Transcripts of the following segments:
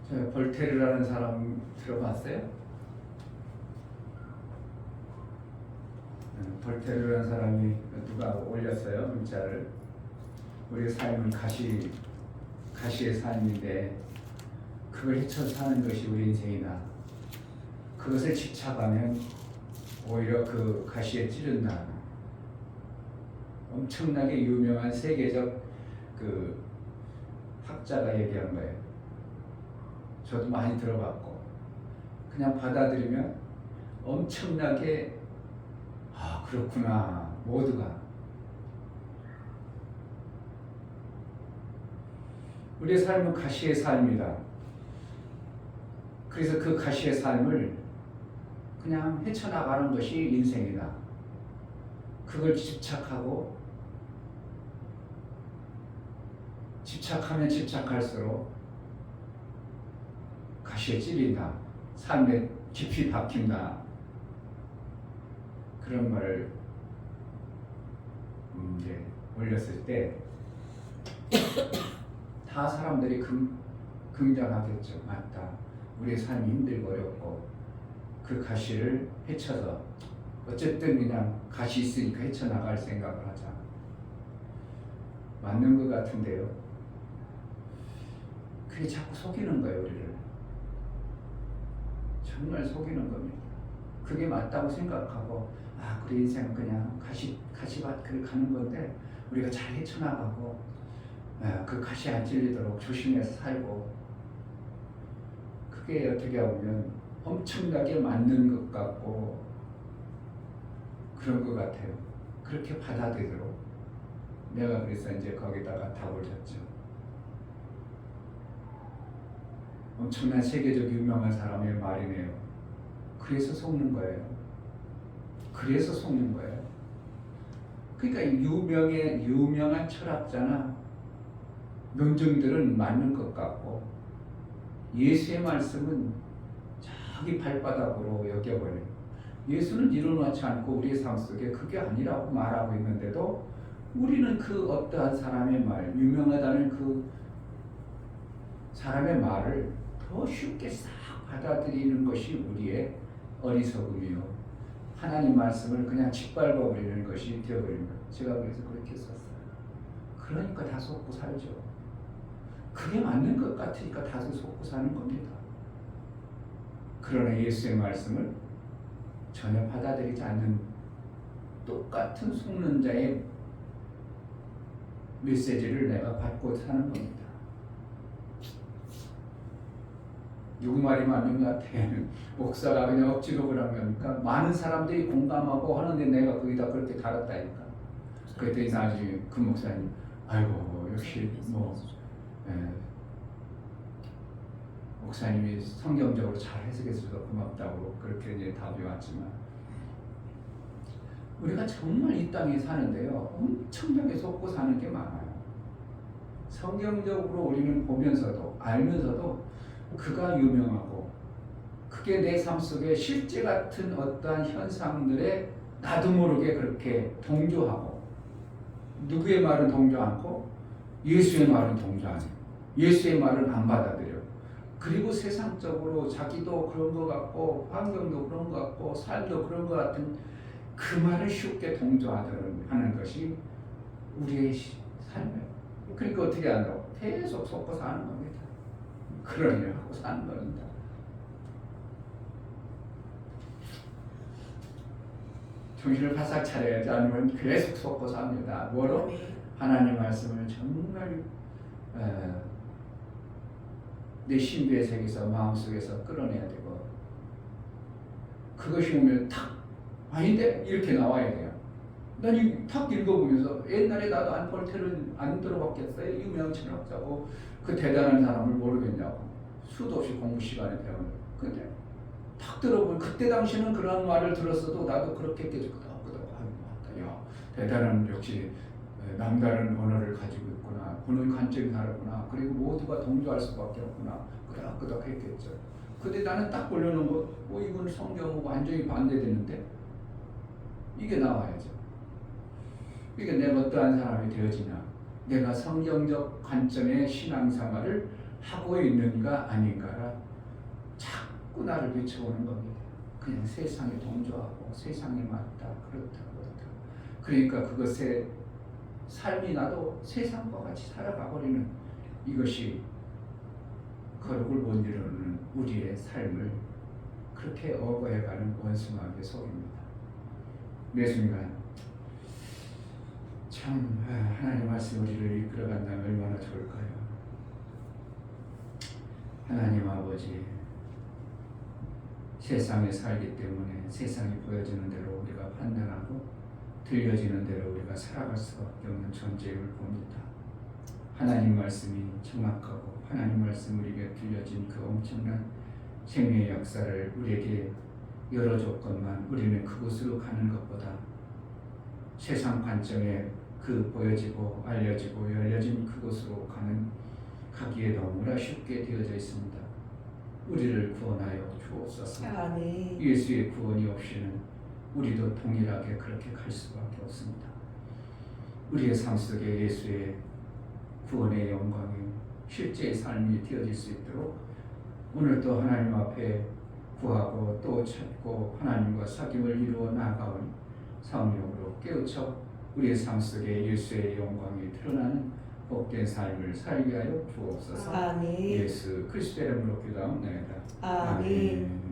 저 볼테르라는 사람 들어봤어요? 볼테르라는 사람이 누가 올렸어요 문자를. 우리의 삶은 가시의 삶인데 그걸 헤쳐 사는 것이 우리 인생이다. 그것을 집착하면 오히려 그 가시에 찌른다. 엄청나게 유명한 세계적 그 학자가 얘기한 거예요. 저도 많이 들어봤고 그냥 받아들이면 엄청나게 그렇구나. 모두가 우리의 삶은 가시의 삶이다. 그래서 그 가시의 삶을 그냥 헤쳐나가는 것이 인생이다. 그걸 집착하면 집착할수록 가시에 찔린다. 삶에 깊이 박힌다. 그런 말을 이제 올렸을 때 다 사람들이 긍정하겠죠. 맞다. 우리의 삶이 힘들고 어렵고 그 가시를 헤쳐서 어쨌든 그냥 가시 있으니까 헤쳐나갈 생각을 하자. 맞는 것 같은데요. 그게 자꾸 속이는 거예요. 우리를. 정말 속이는 겁니다. 그게 맞다고 생각하고 우리 인생은 그냥 가시밭을 가는 건데 우리가 잘 헤쳐나가고 그 가시에 안 찔리도록 조심해서 살고 그게 어떻게 보면 엄청나게 맞는 것 같고 그런 것 같아요. 그렇게 받아들이도록 내가 그래서 이제 거기다가 답을 줬죠. 엄청난 세계적 유명한 사람의 말이네요. 그래서 속는 거예요. 그래서 속는 거예요. 그러니까 유명한 철학자나 논증들은 맞는 것 같고 예수의 말씀은 자기 발바닥으로 여겨버려요. 예수는 이루어놓지 않고 우리의 삶 속에 그게 아니라고 말하고 있는데도 우리는 그 어떠한 사람의 말, 유명하다는 그 사람의 말을 더 쉽게 싹 받아들이는 것이 우리의 어리석음이요. 하나님 말씀을 그냥 짓밟아버리는 것이 되어버린 거예요. 제가 그래서 그렇게 썼어요. 그러니까 다 속고 살죠. 그게 맞는 것 같으니까 다들 속고 사는 겁니다. 그러나 예수의 말씀을 전혀 받아들이지 않는 똑같은 속는 자의 메시지를 내가 받고 사는 겁니다. 누구 말이 맞는 것 같아? 목사가 그냥 억지로 그런 겁니까? 많은 사람들이 공감하고 하는데 내가 거기다 그렇게 달았다니까. 그랬더니 나중에 그 목사님 아이고 역시 목사님이 성경적으로 잘 해석해줘서 고맙다고 그렇게 이제 답이 왔지만 우리가 정말 이 땅에 사는데요 엄청나게 속고 사는 게 많아요. 성경적으로 우리는 보면서도 알면서도 그가 유명하고 그게 내 삶 속에 실제 같은 어떠한 현상들에 나도 모르게 그렇게 동조하고 누구의 말은 동조 않고 예수의 말은 동조 안 해요. 예수의 말은 안 받아들여. 그리고 세상적으로 자기도 그런 것 같고 환경도 그런 것 같고 삶도 그런 것 같은 그 말을 쉽게 동조하는 것이 우리의 삶이에요. 그러니까 어떻게 한다고? 계속 속고 사는 겁니다. 그러려 하고 사는 겁니다. 정신을 바싹 차려야지 않으면 계속 속고 삽니다. 뭐로? 하나님 말씀을 정말 내 신비의 세계에서 마음속에서 끌어내야 되고 그것이 오면 탁 아닌데 이렇게 나와야 돼요. 난 이 탁 읽어보면서 옛날에 나도 볼테르를 안 들어봤겠어요. 유명한 철학자고 그 대단한 사람을 모르겠냐고 수도 없이 공부 시간에 배우는. 근데 탁 들어보면 그때 당시는 그런 말을 들었어도 나도 그렇게 깨졌거든. 야 대단한 역시 남다른 언어를 가지고 있구나. 보는 관점이 다르구나. 그리고 모두가 동조할 수밖에 없구나. 끄덕끄덕 했겠죠. 근데 나는 딱 보려는 거, 이건 성경하고 완전히 반대되는데 이게 나와야죠. 이게 내가 어떠한 사람이 되어지냐. 내가 성경적 관점의 신앙생활을 하고 있는가 아닌가라 자꾸 나를 비춰보는 겁니다. 그냥 세상에 동조하고 세상에 맞다 그렇다. 그러니까 그것에 삶이 나도 세상과 같이 살아가 버리는 이것이 거룩을 못 이루는 우리의 삶을 그렇게 어거해가는 원수마귀의 속입니다. 매 순간 참 하나님 말씀 우리를 이끌어간다면 얼마나 좋을까요? 하나님 아버지, 세상에 살기 때문에 세상이 보여지는 대로 우리가 판단하고 들려지는 대로 우리가 살아갈 수밖에 없는 존재임을 봅니다. 하나님 말씀이 정확하고 하나님 말씀 우리에게 들려진 그 엄청난 생명의 역사를 우리에게 열어줬건만 우리는 그곳으로 가는 것보다 세상 관점에 그 보여지고 알려지고 열려진 그곳으로 가기에 너무나 쉽게 되어져 있습니다. 우리를 구원하여 주옵소서. 아멘. 예수의 구원이 없이는 우리도 동일하게 그렇게 갈 수밖에 없습니다. 우리의 삶 속에 예수의 구원의 영광이 실제의 삶이 되어질 수 있도록 오늘도 하나님 앞에 구하고 또 찾고 하나님과 사귐을 이루어 나아가는 사업력으로 깨우쳐 우리의 삶 속에 예수의 영광이 드러나는 복된 삶을 살게 하여 주옵소서. 아멘. 예수 그리스도의 이름으로 기도합니다. 아멘.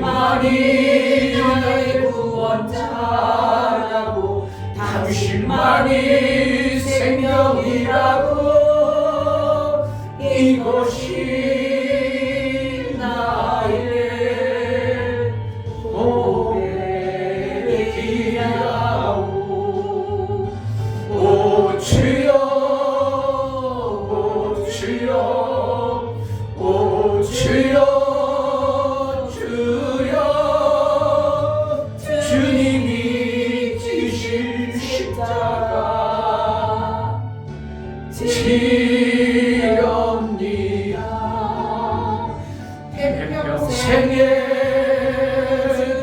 당신만이 나의 구원자라고 당신만이 생명이라고 이것이 나의 고백이라오. 오 주여 오 주여 오 주여 주님이 지신 십자가 지렵니다. 평생의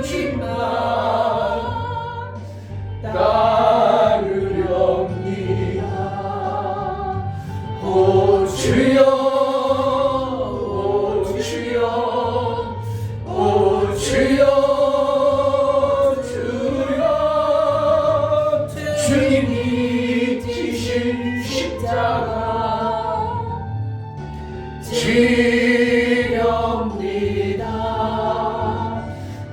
길만 따르렵니다. 주여 주여 주여 주여 주님이 지신 십자가 지렵니다.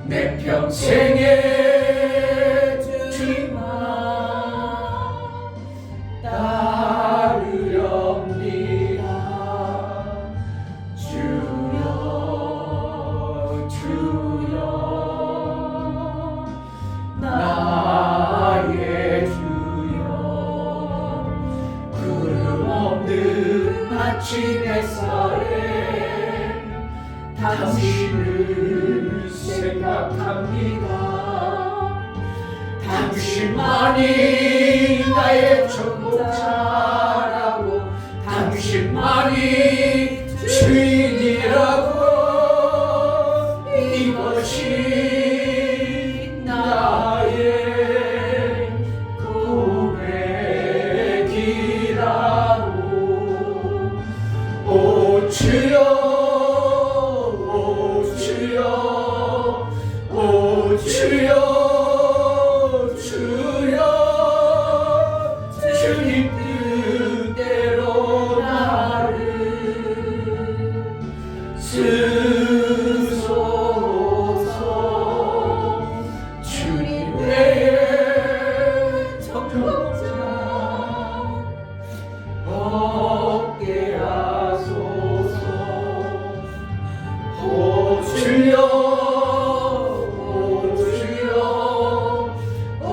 내 평생에 주님만 따르렵니다. 주여 주여 나의 주여 구름 없는 아침 햇살에 당신을 생각합니다. 당신만이 나의 전복자라고 당신만이 주인이라고 이것이 나의 고백이라고 오 주여 오 주여 오 주여 주여 주님 뜻대로 나를 쓰소서. 주님 외에 정복자 없게 하소서. 오 주여 오 주여 오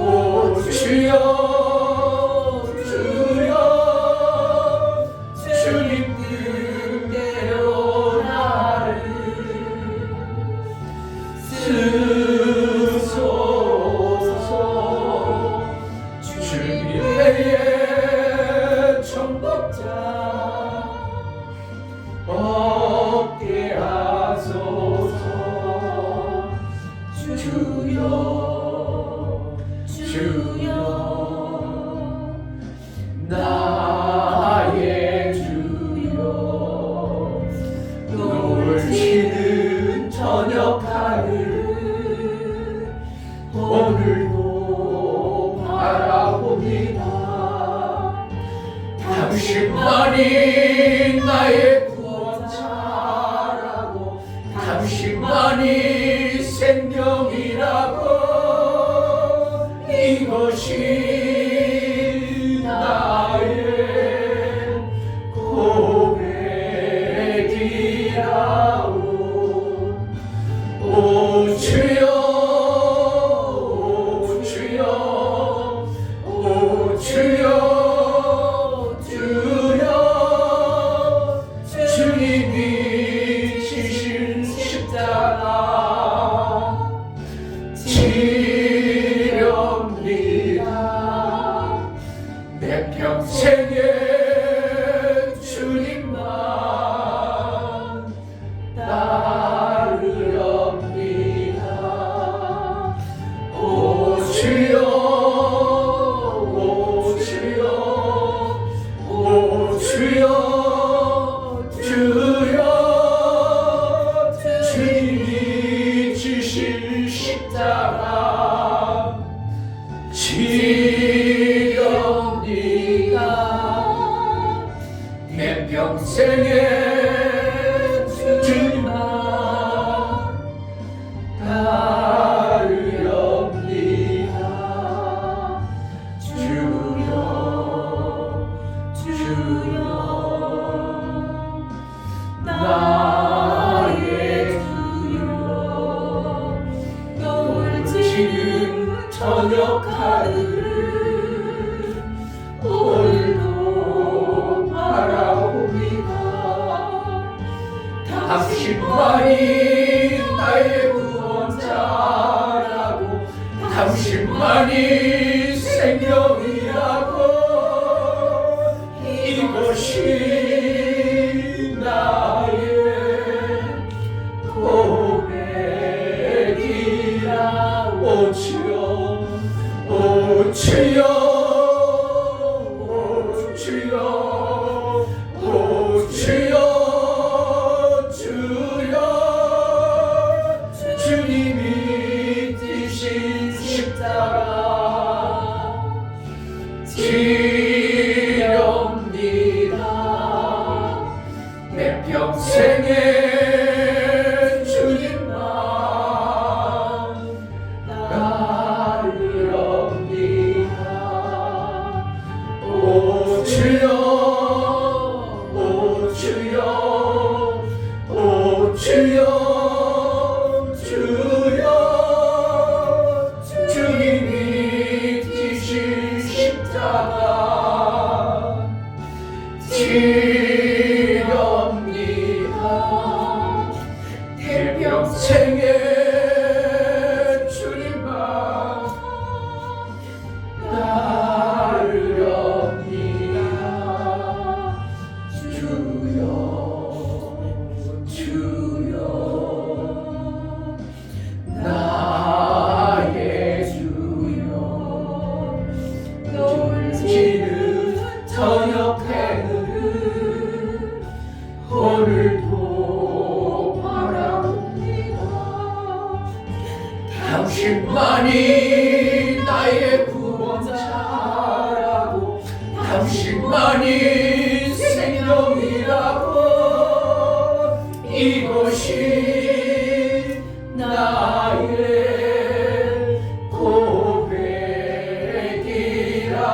주여 주여 주님 뜻대로 나를 쓰소서. 주님 외에 정복자 없게 하소서. 주여 주여 나의 주여 노을 지는 저녁 하늘 오늘도 바라봅니다. 당신만이 나의 구원자라고 당신만이 생명이라고 이것이 나의 고백이라고 오 주여 오 주여 오 주여 주여 주님이 지신 십자가 지렵니다. 내 평생에 주님만 따르렵니다. 오 주여 오 주여 오 주여 주여 주님이 지신 십자가 지렵니다. 내 평생에 주님만 따르렵니다. 주여 주여 나의 주여 노을 지는 저녁 하늘을 오늘도 바라봅니다. 당신만이 나의 구원자라고 당신만이 생명이라고 이것이 나의 고백이라고 오 주여 오 주여 오 주여 오 지렵니다. 내 평생에 주님만 따르렵니다. 주여 주여 나의 주여 넘치는 저녁 해를 오늘도 바라봅니다. 당신만이 나의 구원자라고 당신만이 생명이라고 이것이 나의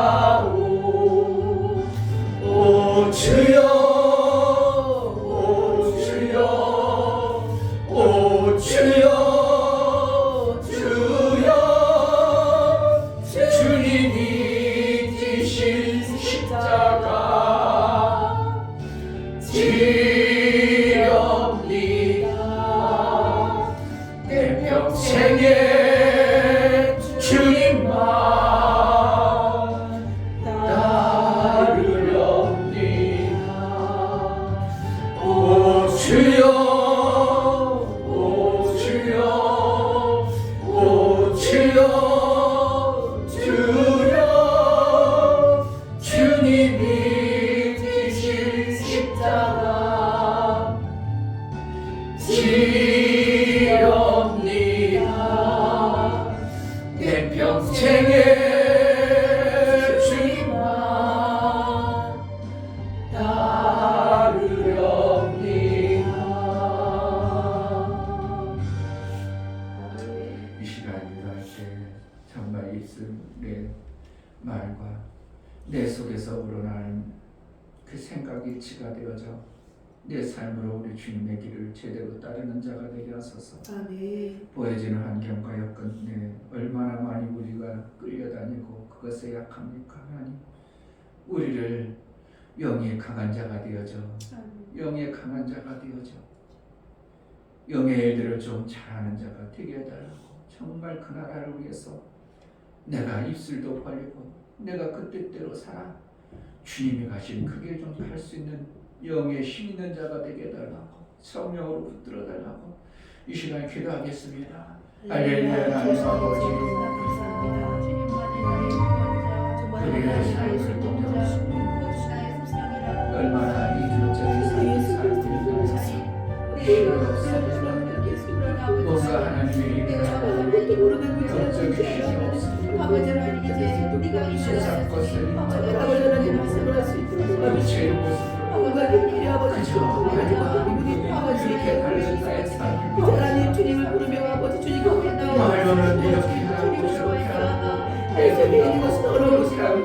고백이라오. 오 주여 오 주여 오 주여 주여 주님이 지신 십자가 지렵니다. 내 평생에 주님만 따르렵니다. 오 주여 오 주여 오 주여 주여 주님이 지신 십자가 지렵니다. 내 평생에 주님만 따르렵니다. 이 시간 일할 때 정말 내 말과 내 속에서 우러나는 그 생각이 지가 되어져 내 삶으로 우리 주님의 길을 제대로 따르는 자가 되게 하소서. 아멘. 보여지는 환경과 여건에 얼마나 많이 우리가 끌려다니고 그것에 약합니까? 하나님, 우리를 영의 강한 자가 되어져 영의 강한 자가 되어져 영의 일들을 좀 잘하는 자가 되게 해달라고. 정말 그 나라를 위해서 내가 입술도 벌리고 내가 그 뜻대로 살아 주님이 가신 그게 좀 할 수 있는 영의 힘 있는 자가 되게 해달라고. 성령으로 붙들어 달라고 이 시간에 기도하겠습니다. 할렐루야. 하나님 아버지, 우리가 삶을 통해서 얼마나 이중적인 삶을 살고 뭔가 하나님의 일을 영적인 힘이 없습니다. 세상 것을 죄의 모습으로 이렇게 다른 나의 삶을 하나님 주님을 부르며 아버지 주님 말로는 이렇게 하고 저렇게 하고 내 속에 있는 것은 어려운 것이라고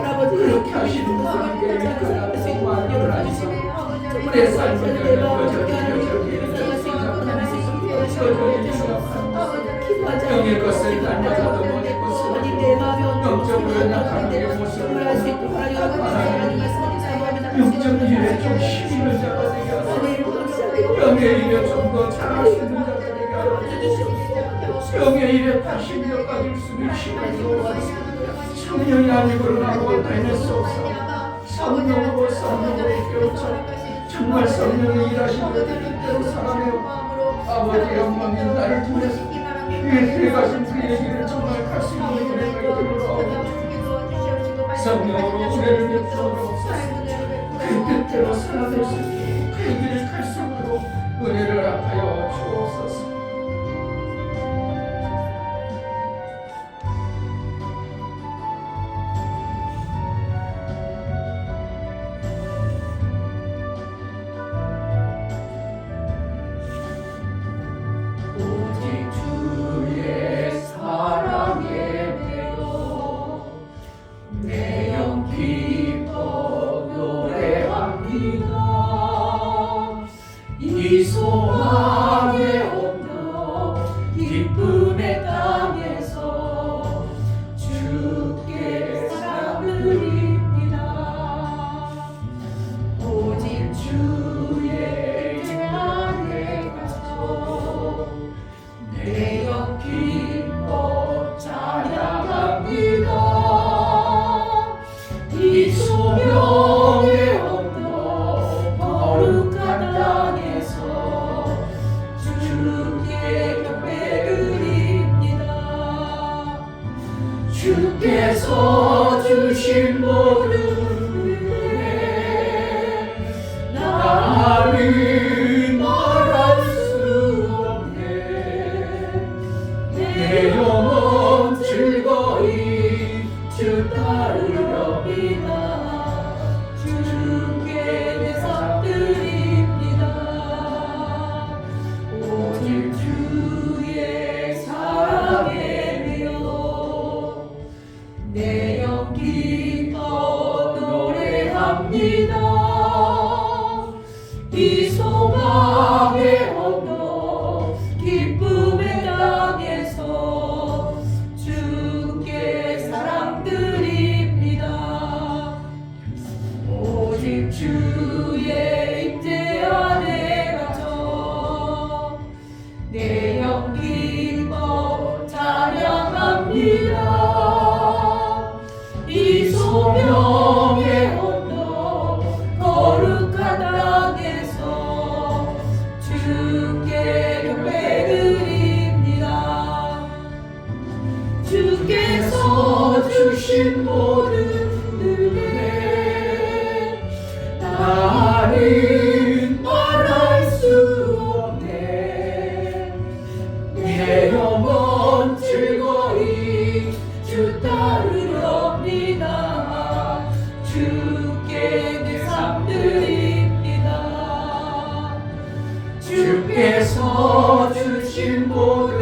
아버지 그렇게 하시는 분에게 그냥 말을 하시고 내 삶을 여전히 영의 것을 날마다 넘어지고 영적으로 나가는 게 모습을 영적 일에 좀 힘이 있는 자가 되게 하소서. 영의 일에 좀 더 잘할 수 있는 자가 되게 하소서. 영의 일에 80년까지 있으면 힘을 주옵소서. 성령이 아니고는 아무것도 해낼 수 없어. 성령으로 깨우쳐 정말 성령이 일하시는 뜻대로 살아내어 아버지 영광이 나를 통해서 그의 가신 그 얘기를 정말 갈 수 있는 은혜가 있도록 성령으로 우리를 믿도록 그 뜻대로 살아낼 수 있게 그 길을 갈 수 있도록 은혜를 합하여 주옵소서. 오직 주의 사랑에 매여 내 영 기뻐 노래합니다. 이 소망의 언덕 기쁨의 땅에서 주께 사랑 드립니다. 주의 임재 안에 갇혀 내 영 기뻐 찬양합니다. 이 소명의 언덕 거룩한 땅에서 주께 경배드립니다. 주께서 주신 모든 은혜 나는 말할 수 없네. 내 영혼 즐거이 주 따르렵니다. 주께 내 삶 드립니다. 주께서 주신 모든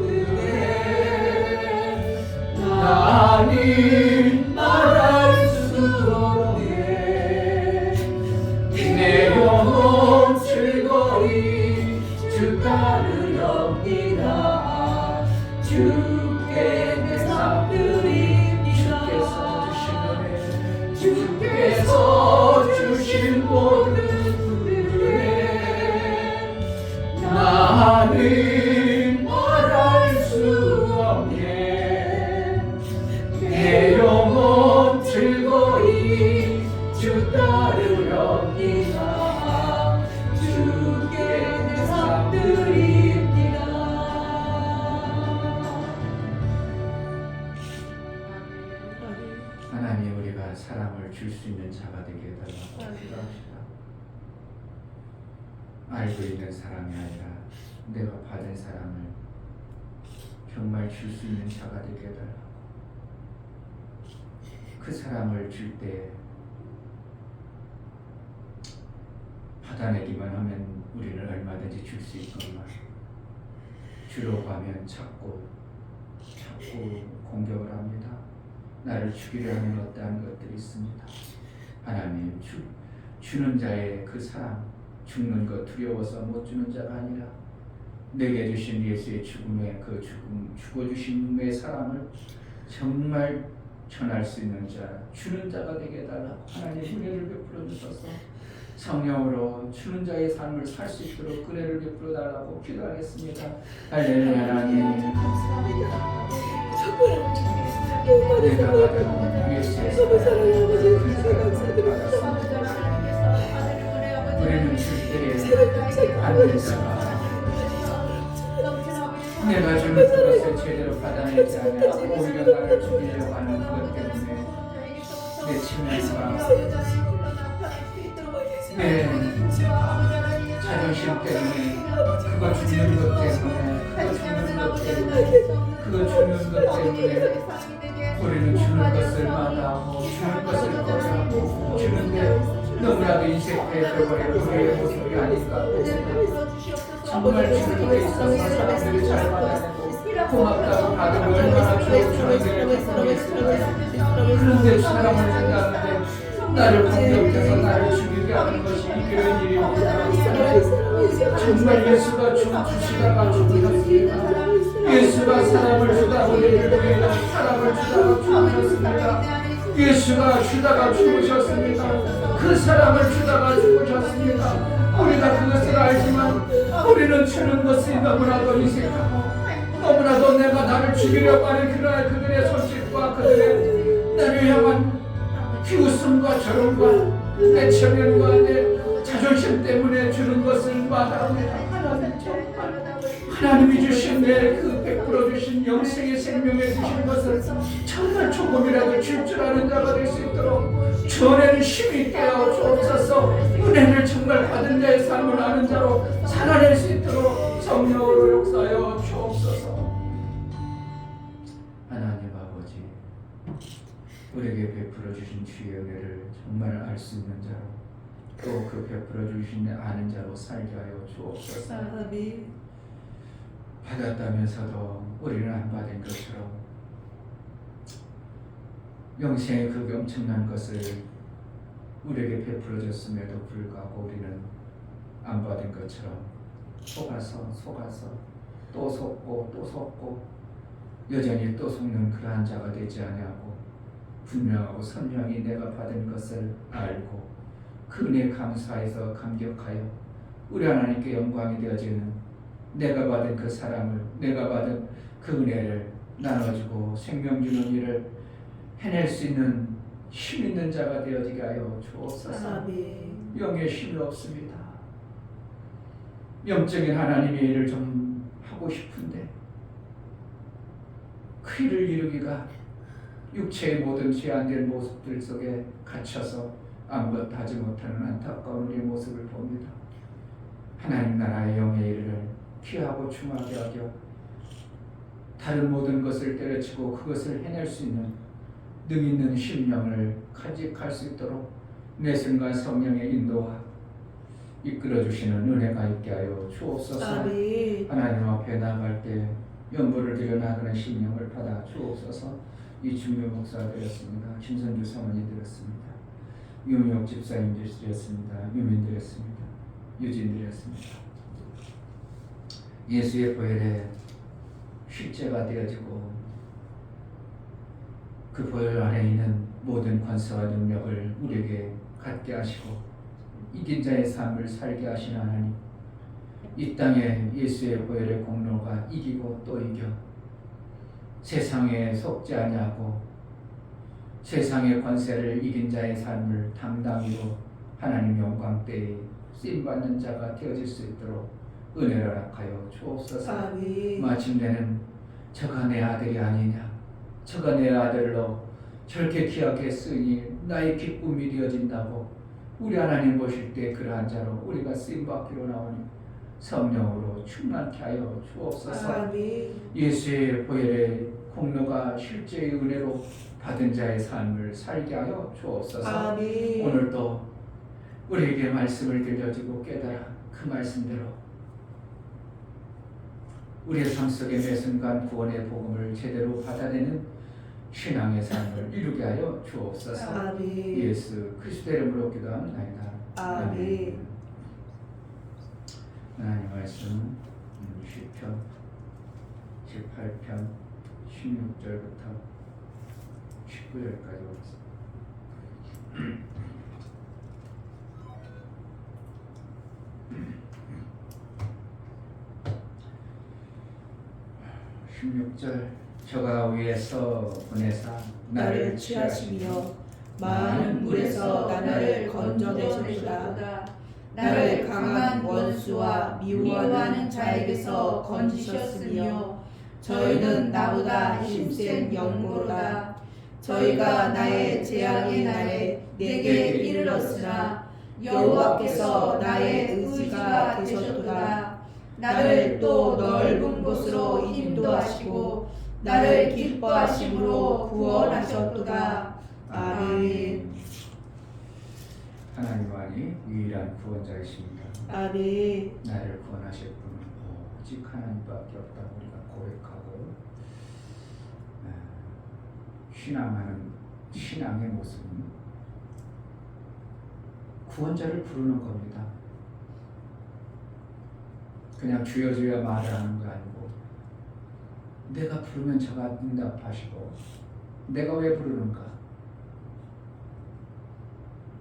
은혜 나는 말할 수 없네. 내 영혼 즐거이 주 따르렵니다. 주께 내 삶 드립니다. 주께서 주신 모든 은혜 나는 말할 수 없네. 내 영혼 즐거이 주 따르렵니다. 주께 내 삶 드립니다. 하나님, 우리가 사랑을 줄 수 있는 자가 되게 해달라고 기도합시다. 알고 있는 사랑이 아니라 내가 받은 사랑을 정말 줄 수 있는 자가 되게 해달라고. 그 사랑을 줄 때 받아내기만 하면 우리는 얼마든지 줄 수 있건만 주려고 하면 자꾸 공격을 합니다. 나를 죽이려 하는 어떠한 것들이 있습니다. 하나님, 주는 자의 그 사랑, 죽는 것 두려워서 못 주는 자가 아니라 내게 주신 예수의 죽음의 그 죽어주심의 사랑을 정말 전할 수 있는 자, 주는 자가 되게 해달라고 하나님 은혜를 베풀어 주셔서 성령으로 주는 자의 삶을 살 수 있도록 은혜를 베풀어 달라고 기도하겠습니다. 할렐루야. 하나님, 감사합니다. 내가 받은 예수의 사랑을 감사드립니다. 우리는 줄 때에 받는 자가 내가 주는 그것을 제대로 받아내지 않아 오히려 나를 죽이려고 하는 것 때문에 내 체면과 내 자존심 때문에 그거 죽는 것 때문에 우리는 주는 것을 마다하고 주는 것을 거부하고 주는데 너무나도 인색해 버린 우리의 모습이 아닐까. 정말 주는 데 있어서 사람들이 잘 받아내고 고맙다고 받으면 얼마나 주는데 그런데 사람을 생각하는데 나를 공격해서 나를 죽이게 하는 것이 이런 일입니다. 정말 예수가 주시다가 죽으셨습니다. 예수가 사람을 주다가 우리를 위해 사람을 주다가 죽으셨습니다. 예수가 주다가 죽으셨습니다. 그 사람을 주다가 죽으셨습니다. 우리가 그것을 알지만 우리는 주는 것이 너무나도 인색하고 너무나도 내가 나를 죽이려고 하는 그들의 손짓과 그들의 나를 향한 비웃음과 저름과 내 체면과 내 자존심 때문에 주는 것을 마다합니다. 하나님, 정말 하나님이 주신 내 그 베풀어 주신 영생의 생명에 주신 것을 정말 조금이라도 줄 줄 아는 자가 될 수 있도록 전에는 힘이 있게 하여 주옵소서. 은혜를 정말 받은 자의 삶을 아는 자로 살아낼 수 있도록 성령으로 역사하여 주옵소서. 하나님 아버지, 우리에게 베풀어 주신 주의 은혜를 정말 알 수 있는 자로 또 그 베풀어 주신 아는 자로 살게 하여 주옵소서. 받았다면서도 우리는 안 받은 것처럼 영생의 그 엄청난 것을 우리에게 베풀어 줬음에도 불구하고 우리는 안 받은 것처럼 속아서 또 속고 여전히 또 속는 그러한 자가 되지 아니하고 분명하고 선명히 내가 받은 것을 알고 그 은혜 감사해서 감격하여 우리 하나님께 영광이 되어지는 내가 받은 그 사랑을, 내가 받은 그 은혜를 나눠주고 생명 주는 일을 해낼 수 있는 힘 있는 자가 되어지게 하여 주옵소서. 아멘. 영의 힘이 없습니다. 영적인 하나님의 일을 좀 하고 싶은데 그 일을 이루기가 육체의 모든 제한된 모습들 속에 갇혀서 아무것도 하지 못하는 안타까운 우리의 모습을 봅니다. 하나님 나라의 영의 일을 귀하고 중하게 하여 다른 모든 것을 때려치고 그것을 해낼 수 있는 능 있는 심령을 간직할 수 있도록 매 순간 성령의 인도와 이끌어주시는 은혜가 있게 하여 주옵소서. 아멘. 하나님 앞에 나갈 때 연보를 드려 나가는 심령을 받아 주옵소서. 이충묘 목사 드렸습니다. 김선주 사모님 드렸습니다. 유미옥 집사님 드렸습니다. 유민 드렸습니다. 유진 드렸습니다. 예수의 보혈에 실제가 되어지고 그 보혈 안에 있는 모든 권세와 능력을 우리에게 갖게 하시고 이긴 자의 삶을 살게 하시는 하나님, 이 땅에 예수의 보혈의 공로가 이기고 또 이겨 세상에 속지 아니하고 세상의 권세를 이긴 자의 삶을 당당히로 하나님 영광 때에 쓰임받는 자가 되어질 수 있도록 은혜를 허락하여 주옵소서. 아멘. 마침내는 저가 내 아들이 아니냐, 저가 내 아들로 저렇게 귀하게 쓰니 나의 기쁨이 되어진다고 우리 하나님 보실 때 그러한 자로 우리가 쓰임받기로 나오니 성령으로 충만케 하여 주옵소서. 아멘. 예수의 보혈의 공로가 실제의 은혜로 받은 자의 삶을 살게 하여 주옵소서. 아멘. 오늘도 우리에게 말씀을 들려주고 깨달아 그 말씀대로 우리의 삶 속에 매 순간 구원의 복음을 제대로 받아내는 신앙의 삶을 이루게 하여 주옵소서. 아멘. 예수 그리스도의 이름으로 기도합니다. 아멘. 하나님 말씀 시편 18편 16절부터 19절까지 오겠습니다. 16절 저가 위에서 보내사 나를 취하시며 많은 물에서 나를 건져내셨도다. 나를 강한 원수와 미워하는 자에게서 건지셨으며 저희는 나보다 힘센 영모로다. 저희가 나의 재앙의 날에 내게 이르렀으나 여호와께서 나의 의지가 되셨도다. 나를 또 넓은 곳으로 인도하시고 나를 기뻐하심으로 구원하셨도다. 아멘. 하나님만이 유일한 구원자이십니다. 아멘. 나를 구원하실 분은 오직 하나님밖에 없다고 우리가 고백하고 신앙하는 신앙의 모습은 구원자를 부르는 겁니다. 그냥 주여 주여 말을 하는 거 아니고 내가 부르면 저가 응답하시고 내가 왜 부르는가?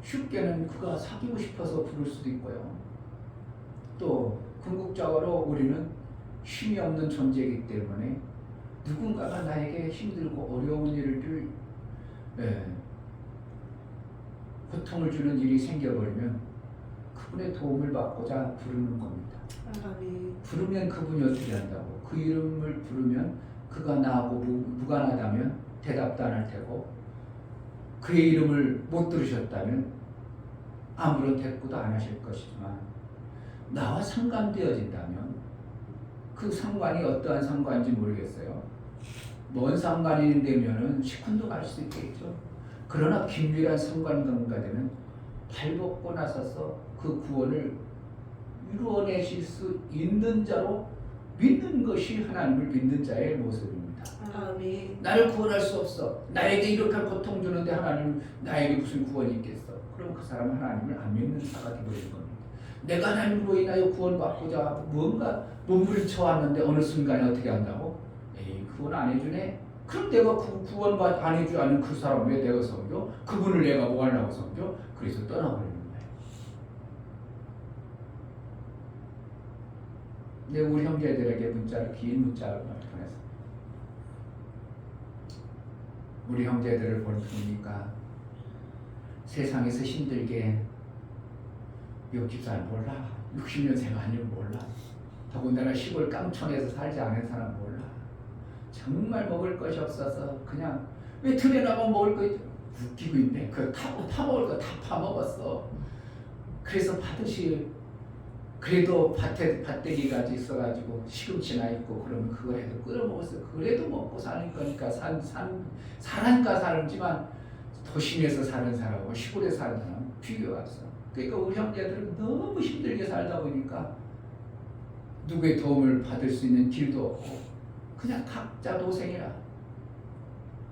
쉽게는 그가 사귀고 싶어서 부를 수도 있고요. 또 궁극적으로 우리는 힘이 없는 존재이기 때문에 누군가가 나에게 힘들고 어려운 일을 고통을 주는 일이 생겨버리면 그분의 도움을 받고자 부르는 겁니다. 아멘. 부르면 그분이 어떻게 한다고? 그 이름을 부르면 그가 나하고 무관하다면 대답도 안 할 테고 그의 이름을 못 들으셨다면 아무런 대꾸도 안 하실 것이지만 나와 상관되어진다면 그 상관이 어떠한 상관인지 모르겠어요. 먼 상관이 되면은 시큰도 갈 수 있겠죠. 그러나 긴밀한 상관관계가 되면 발벗고 나서서 그 구원을 이루어내실 수 있는 자로 믿는 것이 하나님을 믿는 자의 모습입니다. 아멘. 나를 구원할 수 없어. 나에게 이렇게 고통 주는데 하나님 나에게 무슨 구원이 있겠어? 그럼 그 사람은 하나님을 안 믿는 자가 되버리는 겁니다. 내가 하나님으로 인하여 구원받고자 무언가 몸부림쳐 왔는데 어느 순간에 어떻게 한다고? 에이 구원 안 해주네? 그럼 내가 구원 안 해주지 않은 그 사람 왜 내가 섬겨? 그분을 내가 뭐 하려고 섬겨? 그래서 떠나버리는 거예요. 근데 우리 형제들에게 문자를 긴 문자를 보냈어. 우리 형제들을 보니까 세상에서 힘들게 60살 몰라, 60년생 아니면 몰라, 더군다나 시골 깡촌에서 살지 않은 사람 몰라. 정말 먹을 것이 없어서 그냥 왜 들에 나가면 먹을 거 웃기고 있네. 그 파먹을 거 다 파먹었어. 그래서 밭이 그래도 밭대기가 있어가지고 시금치나 있고 그러면 그걸 해도 끓여 먹었어. 그래도 먹고 사는 거니까 사니까 살지만 도심에서 사는 사람하고 시골에 사는 사람은 비교가 없어. 그러니까 우리 형제들은 너무 힘들게 살다 보니까 누구의 도움을 받을 수 있는 길도 없고 그냥 각자 도생이라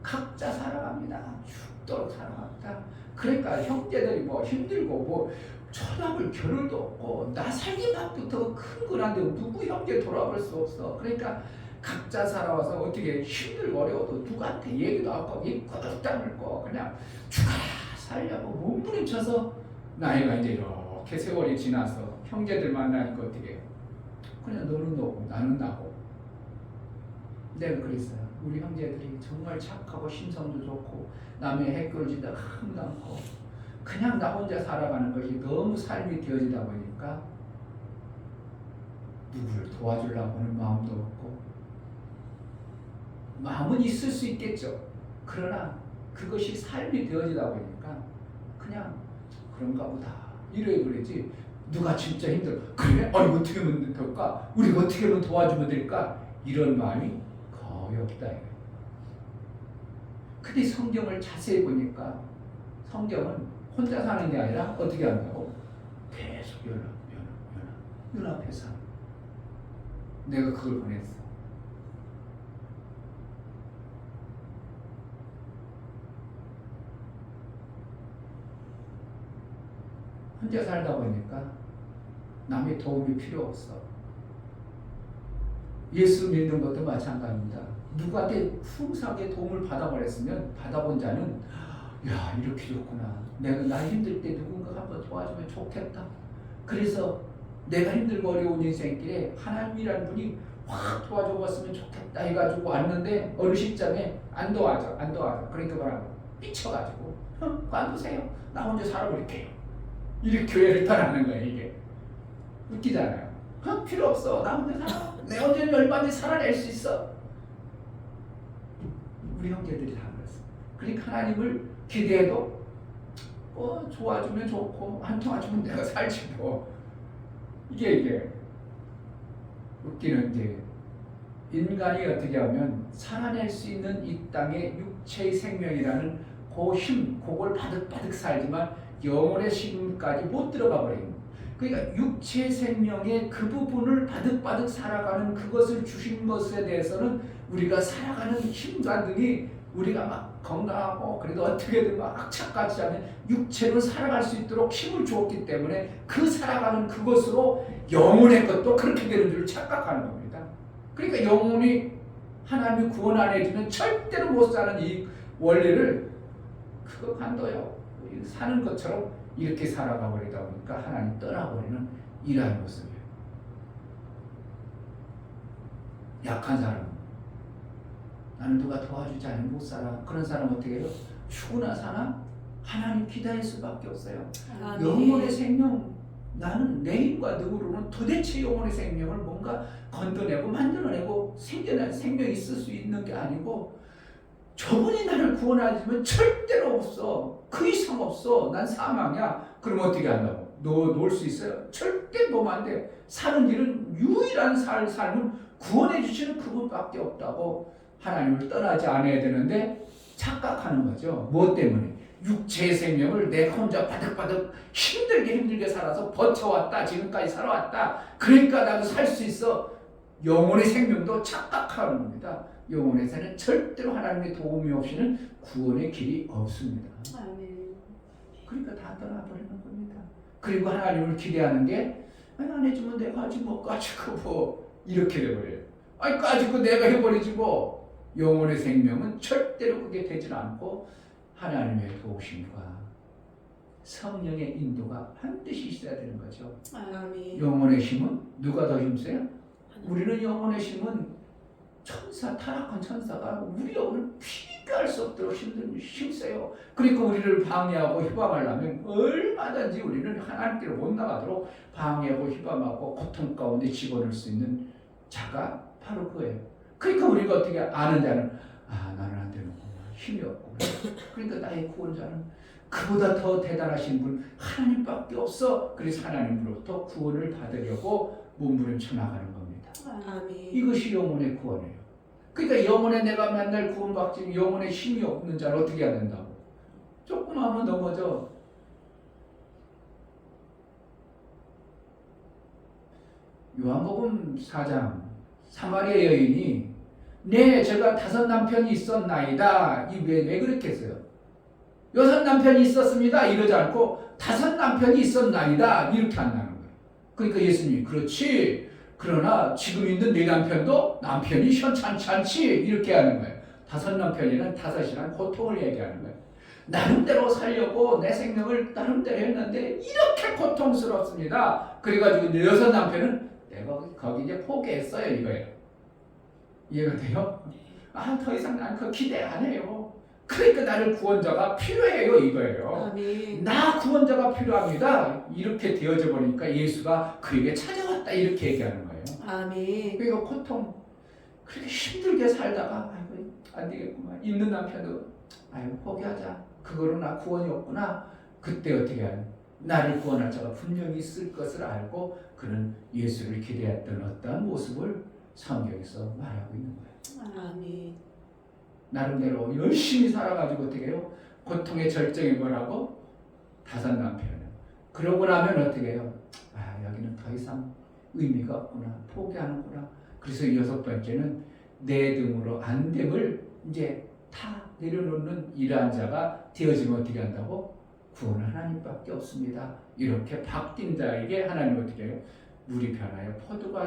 각자 살아갑니다. 죽도록 살아갑니다. 그러니까 형제들이 뭐 힘들고 뭐 쳐다볼 겨를도 없고 나 살기밥부터 큰 거란데 누구 형제 돌아볼 수 없어. 그러니까 각자 살아와서 어떻게 힘들고 어려워도 누구한테 얘기도 안 하고 입고 다물고 그냥 죽어라 살려고 몸부림쳐서 나이가 이제 이렇게 세월이 지나서 형제들 만나니까 어떻게 해요? 그냥 너는 너고 나는 나고. 내가 그랬어요. 우리 형제들이 정말 착하고 심성도 좋고 남의 해끌지도 하나도 않고 그냥 나 혼자 살아가는 것이 너무 삶이 되어지다 보니까 누구를 도와주려고 하는 마음도 없고 마음은 있을 수 있겠죠. 그러나 그것이 삶이 되어지다 보니까 그냥 그런가 보다 이래 그러지. 누가 진짜 힘들어 그래? 아니 어떻게 하면 될까? 우리가 어떻게 하면 도와주면 될까? 이런 마음이 거의 없다. 근데 성경을 자세히 보니까 성경은 혼자 사는 게 아니라 어떻게 한다고? 계속 연합해서 내가 그걸 보냈어. 혼자 살다 보니까 남의 도움이 필요 없어. 예수 믿는 것도 마찬가지입니다. 누구한테 풍성하게 도움을 받아버렸으면 받아본 자는 야 이렇게 좋구나. 내가 나 힘들 때 누군가 한번 도와주면 좋겠다. 그래서 내가 힘들고 어려운 인생길에 하나님이라는 분이 확 도와줘봤으면 좋겠다 해가지고 왔는데 어느 시점에 안 도와줘. 그러니까 뭐라고 삐쳐가지고 관두세요. 나 혼자 살아버릴게요. 이렇게 교회를 떠나는 거예요. 이게 웃기잖아요. 필요 없어. 나 혼자 살아. 내 혼자는 얼마든지 살아낼 수 있어. 우리 형제들이 다 그랬어. 그러니까 하나님을 기대해도 좋아주면 좋고 안 도와주면 내가 살지 뭐. 이게 웃기는 게 인간이 어떻게 하면 살아낼 수 있는 이 땅의 육체의 생명이라는 그 힘, 그걸 바득바득 살지만 영혼의 힘까지 못 들어가 버리는. 그러니까 육체 생명의 그 부분을 바득바득 살아가는 그것을 주신 것에 대해서는 우리가 살아가는 힘과 등이 우리가 막 건강하고 그래도 어떻게든 막 악착같이 하면 육체로 살아갈 수 있도록 힘을 주었기 때문에 그 살아가는 그것으로 영혼의 것도 그렇게 되는 줄 착각하는 겁니다. 그러니까 영혼이 하나님이 구원 안 해주면 절대로 못 사는 이 원리를 그거 간도요. 사는 것처럼 이렇게 살아가 버리다 보니까 하나님 떠나버리는 이러한 모습이에요. 약한 사람, 나는 누가 도와주지 않으면 못 살아. 그런 사람 어떻게 해요? 죽으나 사나? 하나님 기다릴 수밖에 없어요. 영혼의 생명, 나는 내 힘과 능으로는 도대체 영혼의 생명을 뭔가 건드내고 만들어내고 생겨난 생명이 있을 수 있는 게 아니고 저분이 나를 구원하지만 절대로 없어. 그 이상 없어. 난 사망이야. 그럼 어떻게 한다고? 너 놓을 수 있어요? 절대 놓으면 안 돼. 사는 길은 유일한 삶은 구원해 주시는 그분밖에 없다고 하나님을 떠나지 않아야 되는데 착각하는 거죠. 무엇 때문에? 육체의 생명을 내 혼자 바득바득 힘들게 살아서 버텨왔다. 지금까지 살아왔다. 그러니까 나도 살 수 있어. 영혼의 생명도 착각하는 겁니다. 영혼에서는 절대로 하나님의 도움이 없이는 구원의 길이 없습니다. 그러니까 다 떠나버리는 겁니다. 그리고 하나님을 기대하는 게 안 해주면 내가 하지 뭐 까짓거 뭐 이렇게 돼버려요. 까짓거 내가 해버리지 뭐. 영혼의 생명은 절대로 그게 되질 않고 하나님의 도우심과 성령의 인도가 반드시 있어야 되는 거죠. 아멘. 영혼의 힘은 누가 더 힘세요? 우리는 영혼의 힘은 천사, 타락한 천사가 우리 영혼을 비교할 수 없도록 힘세요. 그러니까 우리를 방해하고 희방하려면 얼마든지 우리는 하나님께로 못 나가도록 방해하고 희방하고 고통 가운데 집어넣을 수 있는 자가 바로 그예요. 그러니까 우리가 어떻게 아는 자는 나는 안 되는구나, 힘이 없구나. 그러니까 나의 구원자는 그보다 더 대단하신 분 하나님밖에 없어. 그래서 하나님으로부터 구원을 받으려고 몸부림쳐 나가는 겁니다. 아멘. 이것이 영혼의 구원이에요. 그러니까 영혼에 내가 맨날 구원받지 영혼에 힘이 없는 자를 어떻게 해야 된다고? 조금 하면 넘어져. 요한복음 4장 사마리아 여인이 네 제가 5 남편이 있었나이다. 왜 그렇게 했어요? 6 남편이 있었습니다. 이러지 않고 5 남편이 있었나이다. 이렇게 한다는 거예요. 그러니까 예수님이 그렇지. 그러나 지금 있는 네 남편도 남편이 현찮지 않지. 이렇게 하는 거예요. 5 남편이란 5이란 고통을 얘기하는 거예요. 나름대로 살려고 내 생명을 나름대로 했는데 이렇게 고통스럽습니다. 그래가지고 6 남편은 내가 거기 이제 포기했어요 이거예요. 이해가 돼요? 더 이상 난 그 기대 안 해요. 그러니까 나를 구원자가 필요해요 이거예요. 아멘. 나 구원자가 필요합니다. 이렇게 되어져 버리니까 예수가 그에게 찾아왔다 이렇게 얘기하는 거예요. 아멘. 그러니까 고통 그렇게 힘들게 살다가 아이고 안 되겠구만. 있는 남편도 아이고 포기하자. 그거로 나 구원이 없구나. 그때 어떻게 하냐? 나를 구원할 자가 분명히 있을 것을 알고 그는 예수를 기대했던 어떠한 모습을 성경에서 말하고 있는 거예요. 아멘. 나름대로 열심히 살아가지고 어떻게 해요? 고통의 절정에 뭐라고? 5 남편은. 그러고 나면 어떻게 해요? 여기는 더 이상 의미가 없구나. 포기하는구나. 그래서 6번째는 내 등으로 안됨을 이제 다 내려놓는 이러한 자가 되어지면 어떻게 한다고? 구원 하나님밖에 없습니다. 이렇게 바뀐 자에게 하나님 어떻게 해요? 물이 변하여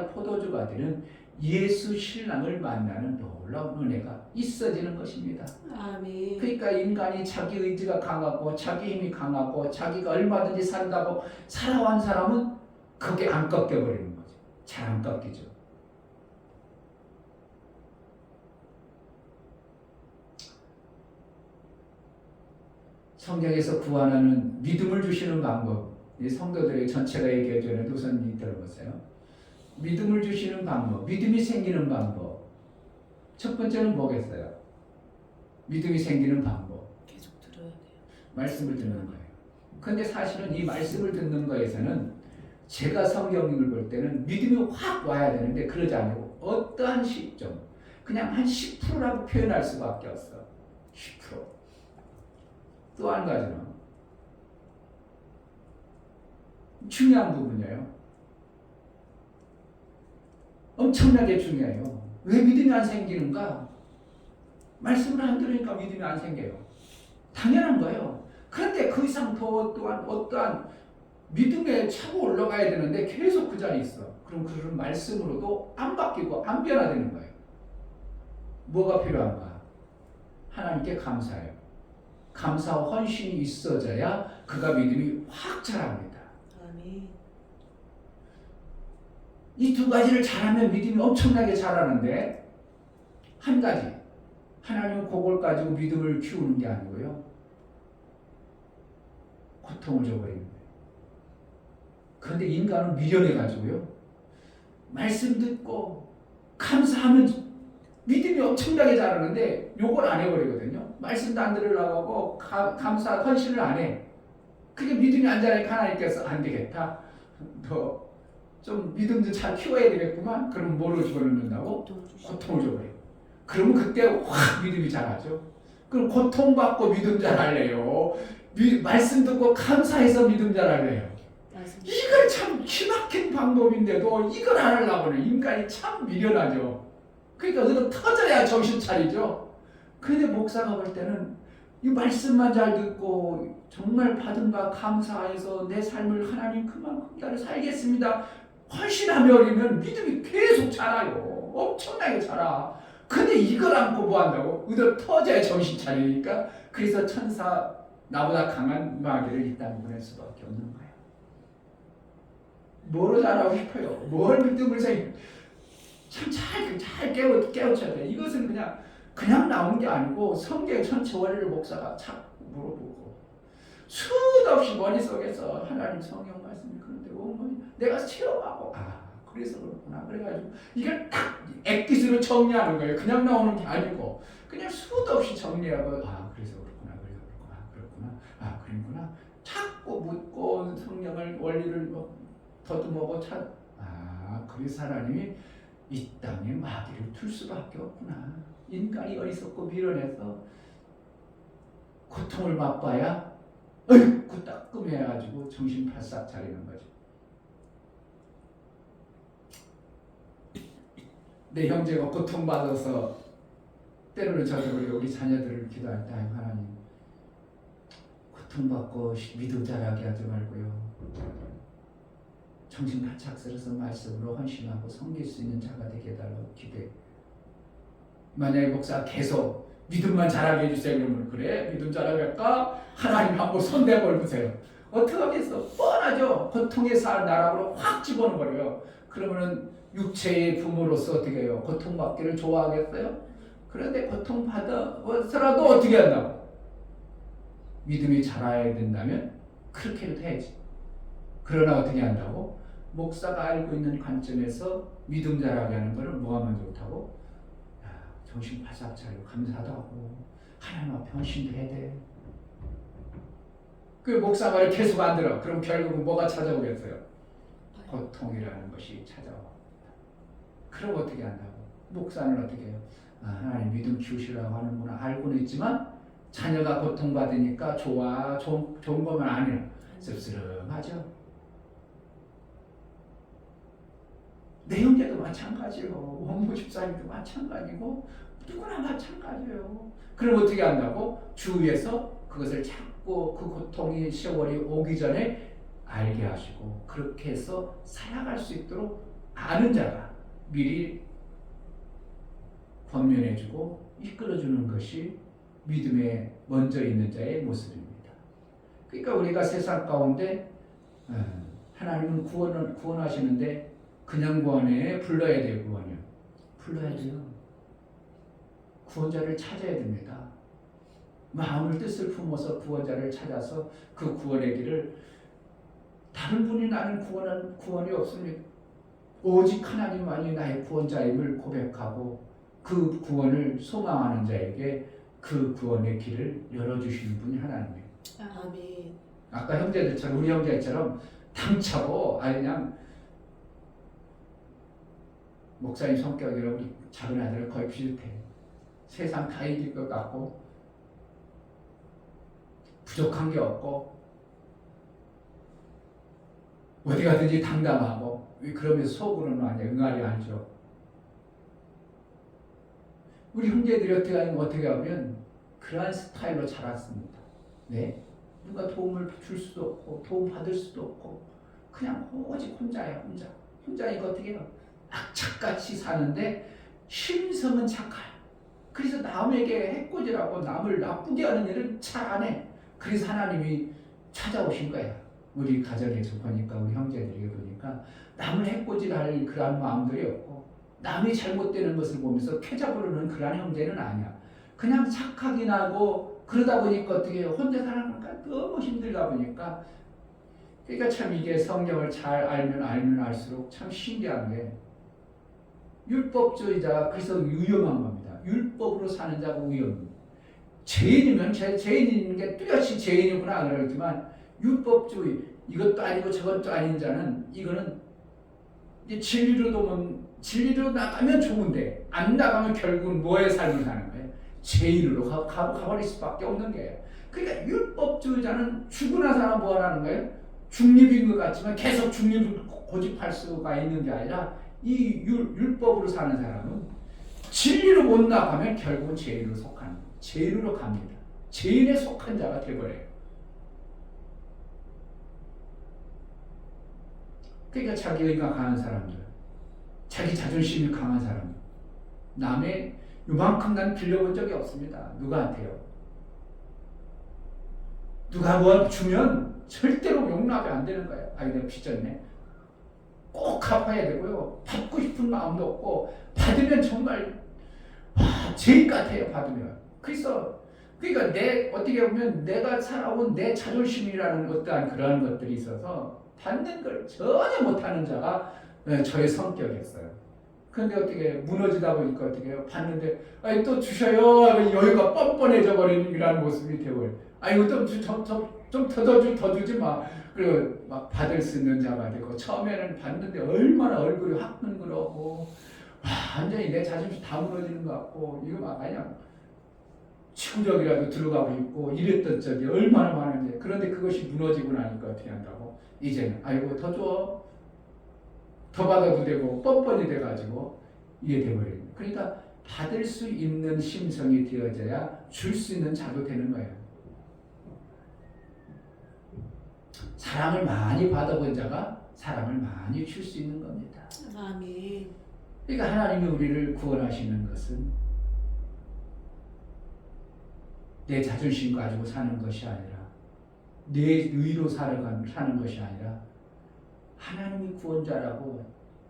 포도주가 되는 예수 신랑을 만나는 놀라운 은혜가 있어지는 것입니다. 아멘. 그러니까 인간이 자기 의지가 강하고 자기 힘이 강하고 자기가 얼마든지 산다고 살아온 사람은 그게 안 꺾여버리는 거죠. 잘 안 꺾이죠. 성경에서 구원하는 믿음을 주시는 방법, 이 성도들의 전체가 얘기해 주는 우선 들어보세요. 믿음을 주시는 방법, 믿음이 생기는 방법. 첫 번째는 뭐겠어요? 믿음이 생기는 방법. 계속 들어야 돼요. 말씀을 듣는 거예요. 근데 사실은 이 말씀을 듣는 거에서는 제가 성경을 볼 때는 믿음이 확 와야 되는데 그러지 않고 어떠한 시점, 그냥 한 10%라고 표현할 수밖에 없어. 10%. 또 한 가지는 중요한 부분이에요. 엄청나게 중요해요. 왜 믿음이 안 생기는가? 말씀을 안 들으니까 믿음이 안 생겨요. 당연한 거예요. 그런데 그 이상 더 또한 어떠한 믿음에 차고 올라가야 되는데 계속 그 자리에 있어. 그럼 그런 말씀으로도 안 바뀌고 안 변화되는 거예요. 뭐가 필요한가? 하나님께 감사해요. 감사와 헌신이 있어져야 그가 믿음이 확 자랍니다. 아멘. 이 2가지를 잘하면 믿음이 엄청나게 자라는데 한 가지, 하나님은 그걸 가지고 믿음을 키우는 게 아니고요. 고통을 줘버리는 거예요. 그런데 인간은 미련해가지고요. 말씀 듣고 감사하면 믿음이 엄청나게 자라는데 요걸 안 해버리거든요. 말씀도 안 들으려고 하고 감사, 헌신을 안 해. 그게 믿음이 안 자라니까 하나님께서 안 되겠다. 너 좀 믿음 좀 잘 키워야 되겠구만. 그럼 뭐로 집어넣는다고? 고통을 줘버려. 그러면 그때 확 믿음이 자라죠. 그럼 고통받고 믿음 자랄래요. 말씀 듣고 감사해서 믿음 자랄래요. 이걸 참 기막힌 방법인데도 이걸 안 하려고는 인간이 참 미련하죠. 그러니까 그거 터져야 정신 차리죠. 근데 목사가 볼 때는 이 말씀만 잘 듣고 정말 받은 바 감사해서 내 삶을 하나님 그만큼 따라 살겠습니다. 헌신하면 믿음이 계속 자라요. 엄청나게 자라. 근데 이걸 안고 뭐 한다고? 의도 터져야 정신 차리니까 그래서 천사 나보다 강한 마귀를 이 땅에 보낼 수밖에 없는 거예요. 뭐로 자라고 싶어요? 뭘 믿음을 생겨? 잘 깨우쳐야 돼. 이것은 그냥 나온 게 아니고 성경 전체 원리를 목사가 자꾸 물어보고 수도 없이 머릿속에서 하나님 성경 말씀이 그런데 온몸이 내가 체험하고 그래서 그렇구나. 그래가지고 이걸 딱 액기스로 정리하는 거예요. 그냥 나오는 게 아니고 그냥 수도 없이 정리하고 그래서 그렇구나. 그랬구나. 자꾸 묻고 성경을 원리를 더듬어보고 그래서 하나님이 이 땅에 마귀를 둘 수밖에 없구나. 인간이 어리석고 미련해서 고통을 맛봐야 어이구 따끔해가지고 정신 바싹 차리는 거죠. 내 형제가 고통받아서 때로는 저도 우리 자녀들을 기도할 때 하나님 고통받고 믿음 자라게 하지 말고요. 정신 바짝 들어서 말씀으로 헌신하고 섬길 수 있는 자가 되게 해달라고 기도해. 만약에 목사가 계속 믿음만 자라게 해주세요. 그러면 그래 믿음 자라겠까? 하나님 한번 손대고 보세요. 어떻게 하겠어? 뻔하죠. 고통의 살 나락으로 확 집어넣어버려요. 그러면은 육체의 부모로서 어떻게 해요? 고통받기를 좋아하겠어요? 그런데 고통받아서라도 어떻게 한다고? 믿음이 자라야 된다면 그렇게도 해야지. 그러나 어떻게 한다고? 목사가 알고 있는 관점에서 믿음 자라게 하는 거는 뭐가 먼저 좋다고? 정신 바짝 차리고 감사도 하고 하나님 앞에 헌신도 해야 돼. 그 목사 말을 계속 안 들어. 그럼 결국은 뭐가 찾아오겠어요? 고통이라는 것이 찾아와. 그럼 어떻게 한다고? 목사는 어떻게 해요? 하나님 믿음 키우시라고 하는구나 알고는 있지만 자녀가 고통받으니까 좋은 것만 아니에요. 씁쓸하죠. 내 형제도 마찬가지예요. 원모 집사님도 마찬가지고 누구나 마찬가지예요. 그럼 어떻게 한다고? 주위에서 그것을 자꾸 그 고통이 세월이 오기 전에 알게 하시고 그렇게 해서 살아갈 수 있도록 아는 자가 미리 권면해주고 이끌어주는 것이 믿음에 먼저 있는 자의 모습입니다. 그러니까 우리가 세상 가운데 하나님은 구원하시는데 그냥 구원해 불러야 돼요. 구원이요. 불러야 돼요. 구원자를 찾아야 됩니다. 마음을 뜻을 품어서 구원자를 찾아서 그 구원의 길을 다른 분이 나는 구원이 없습니다. 오직 하나님만이 나의 구원자임을 고백하고 그 구원을 소망하는 자에게 그 구원의 길을 열어주시는 분이 하나님이에요. 아멘. 아까 형제들처럼 우리 형제처럼 당차고 그냥 목사님 성격이랑 우리 작은 아들은 거의 비슷해. 세상 다 이길 것 같고 부족한 게 없고 어디 가든지 당당하고 그러면서 속으로는 완전 응아리 아니죠. 우리 형제들이 어떻게 하면 그러한 스타일로 자랐습니다. 네? 누가 도움을 줄 수도 없고 도움 받을 수도 없고 그냥 오직 혼자야. 혼자니까 어떻게 해요? 악착같이 사는데 심성은 착해요. 그래서 남에게 해코지라고 남을 나쁘게 하는 일은 잘 안 해. 그래서 하나님이 찾아오신 거야. 우리 가정에서 보니까 우리 형제들이 보니까 남을 해코지할 그런 마음들이 없고 남이 잘못되는 것을 보면서 쾌자 부르는 그런 형제는 아니야. 그냥 착하긴 하고 그러다 보니까 어떻게 해요? 혼자 살아가니까 너무 힘들다 보니까 그러니까 참 이게 성경을 잘 알면 알수록 참 신기한 게 율법주의자가 그래서 위험한 겁니다. 율법으로 사는 자가 위험합니다. 죄인이면 죄인인 게 뚜렷이 죄인이구나 그러지만 율법주의 이것도 아니고 저것도 아닌 자는 이거는 이제 진리로 나가면 좋은데 안 나가면 결국은 뭐의 삶을 사는 거예요? 죄인으로 가버릴 수밖에 없는 거예요. 그러니까 율법주의자는 죽으나 사람 뭐 하라는 거예요? 중립인 것 같지만 계속 중립을 고집할 수가 있는 게 아니라 이 율법으로 사는 사람은 진리로 못 나가면 결국은 죄인으로 속하는 거예요. 죄인으로 갑니다. 죄인에 속한 자가 되어버려요. 그러니까 자기 의가 강한 사람들, 자기 자존심이 강한 사람들, 남의 요만큼 난 빌려본 적이 없습니다. 누구한테요? 누가 뭐 주면 절대로 용납이 안 되는 거예요. 내가 빚졌네. 꼭 갚아야 되고요. 받고 싶은 마음도 없고 받으면 정말 죄인 같아요. 받으면. 그러니까 어떻게 보면 내가 살아온 내 자존심이라는 어떠한 그런 것들이 있어서 받는 걸 전혀 못하는 자가 저의 성격이었어요. 근데 어떻게 무너지다 보니까 어떻게 해요? 받는데 아니 또 주셔요. 여유가 뻔뻔해져 버리는 이런 모습이 되어요. 아이고 좀 더 주지 마. 그리고 막 받을 수 있는 자가 되고 처음에는 받는데 얼마나 얼굴이 화끈거리고 완전히 내 자존심 다 무너지는 것 같고 이거 막 그냥 치구적이라도 들어가고 있고 이랬던 적이 얼마나 많은데 그런데 그것이 무너지고 나니까 어떻게 한다고? 이제는 아이고 더 줘. 더 받아도 되고 뻔뻔히 돼가지고 이게 돼버려요. 그러니까 받을 수 있는 심성이 되어져야 줄 수 있는 자도 되는 거예요. 사랑을 많이 받아본 자가 사랑을 많이 줄 수 있는 겁니다. 아멘. 그러니까 하나님이 우리를 구원하시는 것은 내 자존심 가지고 사는 것이 아니라 내 의로 사는 것이 아니라 하나님이 구원자라고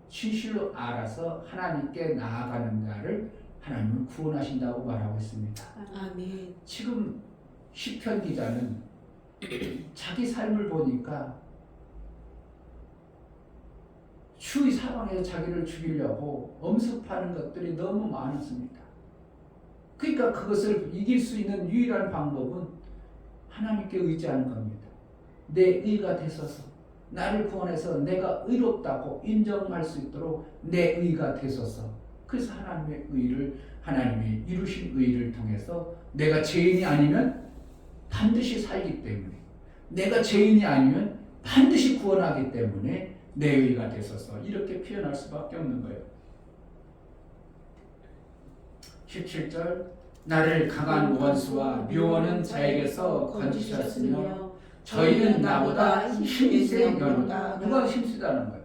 진실로 알아서 하나님께 나아가는 자를 하나님은 구원하신다고 말하고 있습니다. 아멘. 지금 시편 기자는 자기 삶을 보니까 주의 사방에서 자기를 죽이려고 엄습하는 것들이 너무 많았습니다. 그러니까 그것을 이길 수 있는 유일한 방법은 하나님께 의지하는 겁니다. 내 의가 되소서. 나를 구원해서 내가 의롭다고 인정할 수 있도록 내 의가 되소서. 그래서 하나님이 이루신 의를 통해서 내가 죄인이 아니면 반드시 살기 때문에 내가 죄인이 아니면 반드시 구원하기 때문에 내 의가 되소서 이렇게 표현할 수밖에 없는 거예요. 17절 나를 강한 원수와 미워하는 자에게서 건지셨으며 저희는 나보다 힘이 센 연우다. 누가 힘쓰다는 거예요?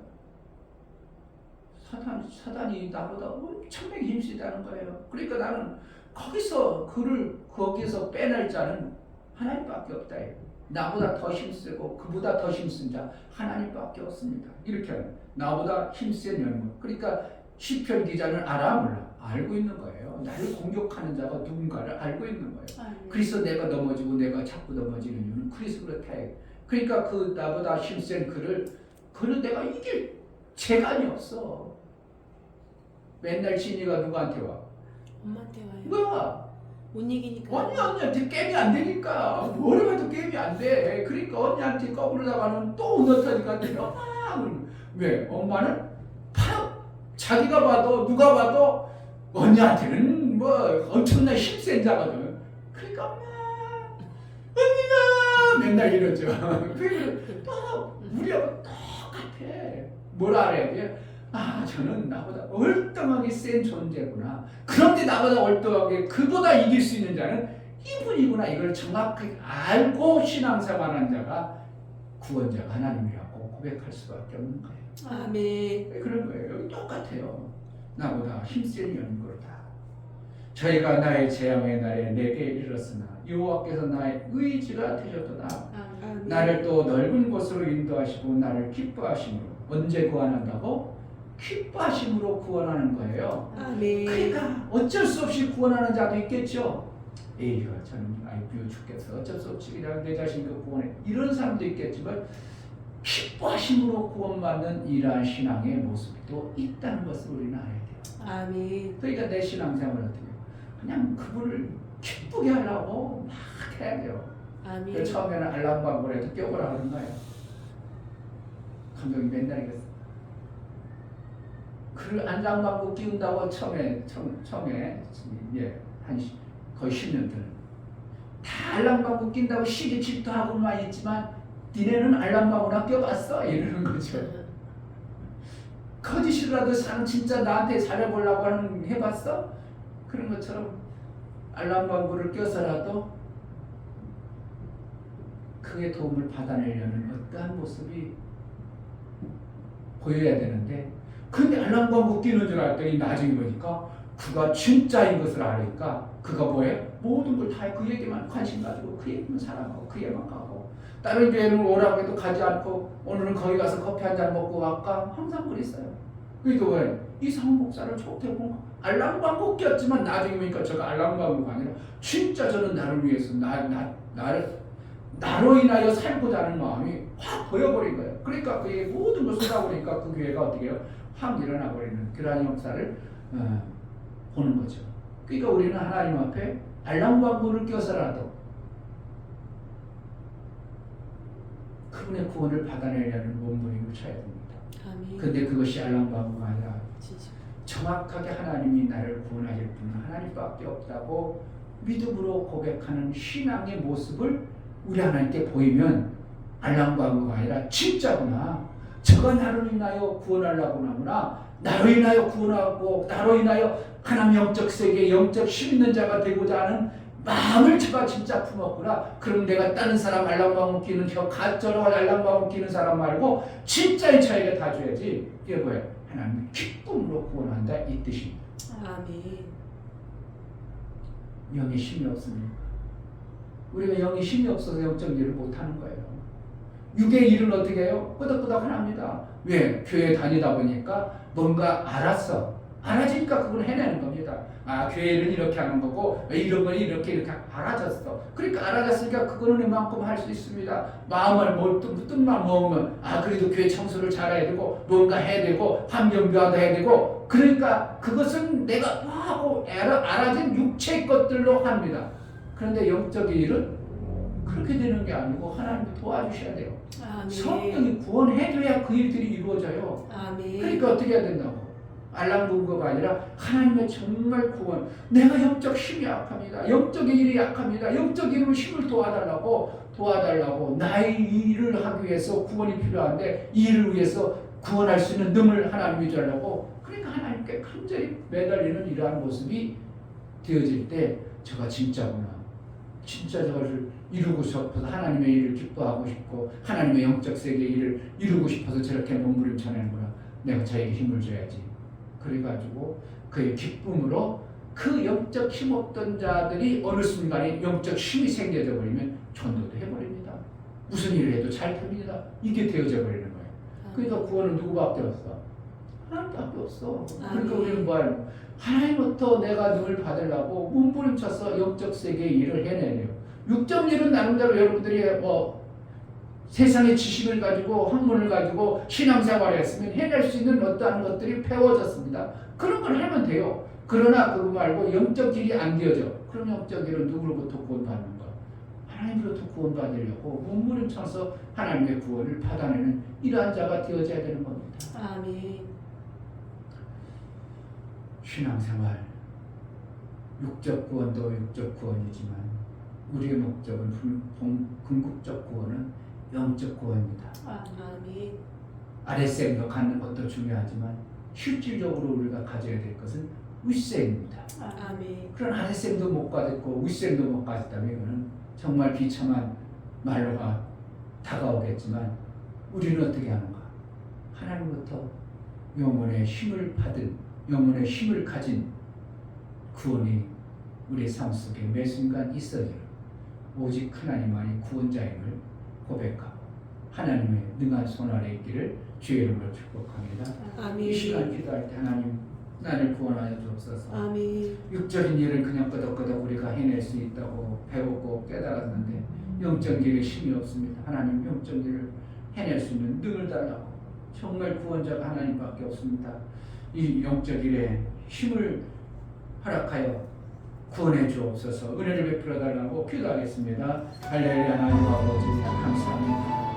사단이 나보다 엄청나게 힘쓰다는 거예요. 그러니까 나는 거기서 빼낼 자는 하나님밖에 없다. 나보다 더 힘쓰고 그보다 더 힘쓴 자 하나님밖에 없습니다. 이렇게 하는 나보다 힘센 연우. 그러니까 시편 기자는 알아 몰라? 알고 있는 거예요. 나를 공격하는 자가 누군가를 알고 있는 거예요. 그래서 내가 넘어지고 내가 자꾸 넘어지는 이유는 그래서 그렇다. 그러니까 그 나보다 힘센 그를 내가 이길 재간이 없어. 맨날 진이가 누구한테 와? 엄마한테 와요. 뭐야? 못 이기니까. 언니한테 게임이 안 되니까 뭐를 해도 게임이 안 돼. 그러니까 언니한테 거부르다가는 또 은어터니까 내가 왜? 엄마는 바로 자기가 봐도 누가 봐도 언니한테는 뭐 엄청난 힘센 자거든. 그러니까 언니가 맨날 이러죠. 또 우리하고 똑같아. 뭐라 그래야 돼? 저는 나보다 월등하게 센 존재구나. 그런데 나보다 월등하게 그보다 이길 수 있는 자는 이분이구나. 이걸 정확하게 알고 신앙생활하는 자가 구원자가 하나님이라고 고백할 수밖에 없는 거예요. 아멘. 그런 거예요. 여기 똑같아요. 나보다 힘센 연고로다. 저희가 나의 재앙의 날에 내게 이르렀으나 여호와께서 나의 의지가 되셨도다. 아멘. 나를 또 넓은 곳으로 인도하시고 나를 기뻐하심으로 언제 구원한다고? 기뻐하심으로 구원하는 거예요. 아멘. 그러니까 어쩔 수 없이 구원하는 자도 있겠죠. 에이가 저는 미워 죽겠어. 어쩔 수 없이 그냥 내 자신도 구원해. 이런 사람도 있겠지만 기뻐하심으로 구원받는 이러한 신앙의 모습이 또 있다는 것을 우리는 알아야 돼요. 아멘. 그러니까 내 신앙생활을 어떻게 해요? 그냥 그분을 기쁘게 하려고 막 해야 돼요. 아멘. 그래서 처음에는 알람방구를 해도 껴보라 그런 거예요. 감독이 맨날 이랬어. 그 알람방구 끼운다고 처음에 거의 10년 전에 다 알람방구 낀다고 시기 질투하고만 있지만 니네는 알람방구나 껴봤어? 이러는 거죠. 거짓이라도 사람 진짜 나한테 잘해보려고 하는 해봤어? 그런 것처럼 알람방구를 껴서라도 그의 도움을 받아내려는 어떠한 모습이 보여야 되는데 근데 알람방구 끼는 줄 알았더니 나중에 보니까 그가 진짜인 것을 아니까 그가 뭐예요? 모든 걸 다 그 얘기만 관심 가지고 그 얘기만 사랑하고 그 얘기만 가고 다른 교회는 오라고 해도 가지 않고 오늘은 거기 가서 커피 한 잔 먹고 갈까? 항상 그랬어요. 그러니까 왜? 이상훈 목사를 좋게 보고 알랑방귀였지만 나중에 보니까 제가 알랑방귀가 아니라 진짜 저는 나를 위해서 나로 인하여 살고자 하는 마음이 확 보여버린 거예요. 그러니까 그의 모든 걸 쏟아버리니까 그 교회가 어떻게 해요? 확 일어나 버리는 그러한 역사를 보는 거죠. 그러니까 우리는 하나님 앞에 알랑방구를 껴서라도 그분의 구원을 받아내려는 몸부림을 쳐야 됩니다. 아멘. 근데 그것이 알랑방구가 아니라 진짜. 정확하게 하나님이 나를 구원하실 분은 하나님밖에 없다고 믿음으로 고백하는 신앙의 모습을 우리 하나님께 보이면 알랑방구가 아니라 진짜구나. 저가 나로 인하여 구원하려고 하구나. 나로 인하여 구원하고 나로 인하여 하나님 영적 세계 영적 힘 있는 자가 되고자 하는 마음을 제가 진짜 품었구나. 그럼 내가 다른 사람 알랑방구 끼는 가짜로 알랑방구 끼는 사람 말고 진짜인 자에게 다 줘야지. 이게 뭐야? 하나님 기쁨으로 구원한다 이 뜻입니다. 아멘. 영의 힘이 없습니다. 우리가 영의 힘이 없어서 영적 일을 못하는 거예요. 육의 일은 어떻게 해요? 끄덕끄덕 합니다. 왜? 교회 다니다 보니까 뭔가 알아지니까 그걸 해내는 겁니다. 아, 교회는 이렇게 하는 거고 이런 건 이렇게 알아졌어. 그러니까 알아졌으니까 그거는 이만큼 할 수 있습니다. 마음을 뜻만 먹으면 그래도 교회 청소를 잘해야 되고 뭔가 해야 되고 환경교화도 해야 되고 그러니까 그것은 내가 하고 알아진 육체의 것들로 합니다. 그런데 영적인 일은 그렇게 되는 게 아니고 하나님이 도와주셔야 돼요. 아멘. 성령이 구원해줘야 그 일들이 이루어져요. 아멘. 그러니까 어떻게 해야 된다고? 알랑방구가 아니라 하나님의 정말 구원. 내가 영적 힘이 약합니다. 영적인 일이 약합니다. 영적 일을 힘을 도와달라고 나의 일을 하기 위해서 구원이 필요한데 이 일을 위해서 구원할 수 있는 능을 하나님이 주려고 그러니까 하나님께 간절히 매달리는 이러한 모습이 되어질 때 제가 진짜구나. 진짜 저것을 이루고 싶어서 하나님의 일을 기뻐하고 싶고 하나님의 영적 세계의 일을 이루고 싶어서 저렇게 몸부림쳐내는구나. 내가 저에게 힘을 줘야지. 그래가지고 그의 기쁨으로 그 영적 힘 없던 자들이 어느 순간에 영적 힘이 생겨져 버리면 전도도 해버립니다. 무슨 일을 해도 잘 됩니다. 이게 되어져 버리는 거예요. 그러니까 구원은 누구밖에 없어? 하나님밖에 없어. 그러니까 우리는 뭐하는 하나님부터 내가 능을 받으려고 몸부림쳐서 영적 세계의 일을 해내야 돼요. 육적 일은 나름대로 여러분들이 세상의 지식을 가지고 학문을 가지고 신앙생활을 했으면 해낼 수 있는 어떠한 것들이 배워졌습니다. 그런 걸 하면 돼요. 그러나 그거 말고 영적 일이 안 되어져. 그럼 영적 일은 누구로부터 구원받는 거? 하나님으로부터 구원받으려고 몸부림쳐서 하나님의 구원을 받아내는 이러한 자가 되어져야 되는 겁니다. 아멘. 신앙생활 육적 구원도 육적 구원이지만 우리의 목적은 궁극적 구원은 영적 구원입니다. 아멘. 아랫셈도 갖는 것도 중요하지만 실질적으로 우리가 가져야 될 것은 윗셈입니다. 아멘. 그런 아랫셈도 못 가졌고 윗셈도 못 가졌다면 이거는 정말 비참한 말로가 다가오겠지만 우리는 어떻게 하는가? 하나님부터 영혼의 힘을 받은 영혼의 힘을 가진 구원이 우리의 삶 속에 매 순간 있어요. 오직 하나님만이 구원자임을 고백하고 하나님의 능한 손 아래 있기를 주의 이름으로 축복합니다. 아멘. 이 시간 기도할 때 하나님 나를 구원하여 주옵소서. 아멘. 육적인 일은 그냥 끄덕끄덕 우리가 해낼 수 있다고 배웠고 깨달았는데 영적 일에 힘이 없습니다. 하나님 영적 일을 해낼 수 있는 능을 달라고. 정말 구원자가 하나님밖에 없습니다. 이 영적 일에 힘을 허락하여 구원해 주옵소서. 은혜를 베풀어 달라고 기도하겠습니다. 할렐루야. 하나님 아버지 감사합니다.